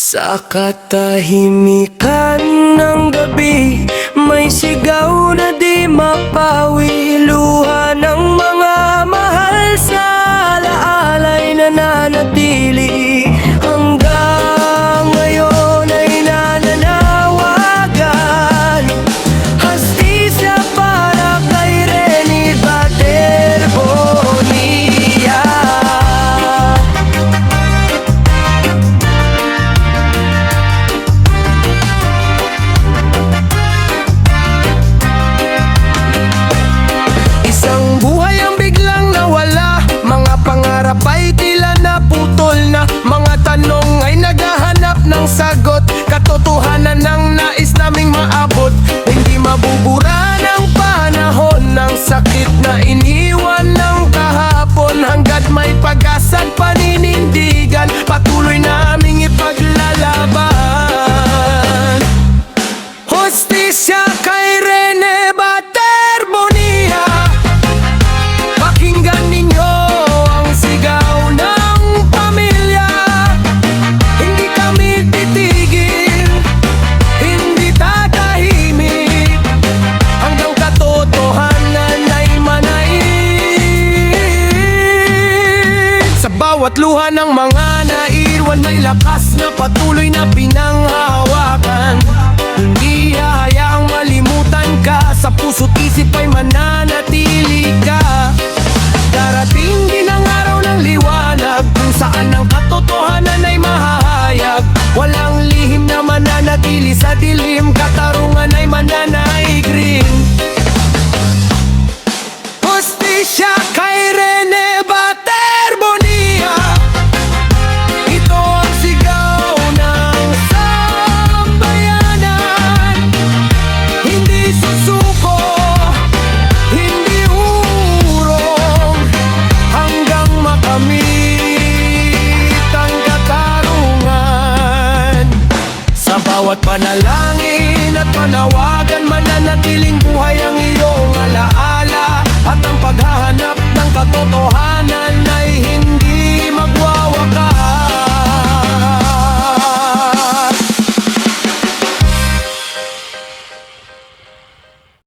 Sa katahimikan ng gabi, may sigaw na di mapawi. Luha ng mga mahal sa alaala'y nananatili. Hanggang ngayon ay nananawagan. Hastisya para kay Rene Bater-Bonilla. Isang buhay ang biglang nawala, mga pangarap ay tila naputol na. Mga tanong ay naghahanap ng sagot, katotohanan ng nais naming maabot. Hindi mabubura ng panahon ng sakit na iniwan ng kahapon. Hanggat may pag-asa at paninindigan, patuloy naming ipaglalaban. Hustisya kay Rene Bater-Bonilla. Pakinggan ninyo ang sigaw ng pamilya. Hindi kami titigil, hindi tatahimik, hanggang katotohanan ay manaig. Sa bawat luha ng mga naiwan, may lakas na patuloy na pinanghahawakan. Hindi hahayaang malimutan ka, sa puso't isip ay mananatili ka. Darating din ang araw ng liwanag, kung saan ang katotohanan ay mahahayag. Walang lihim na mananatili sa dilim, katarungan ay mananaig rin. Hustisya kay Rene Bater-Bonilla. Ito ang sigaw ng sambayanan. Hindi susuko, hindi urong, hanggang makamit ang katarungan. Sa bawat panalangin at panawagan, mananatiling buhay ang iyong alaala at ang paghahanap ng katotohanan.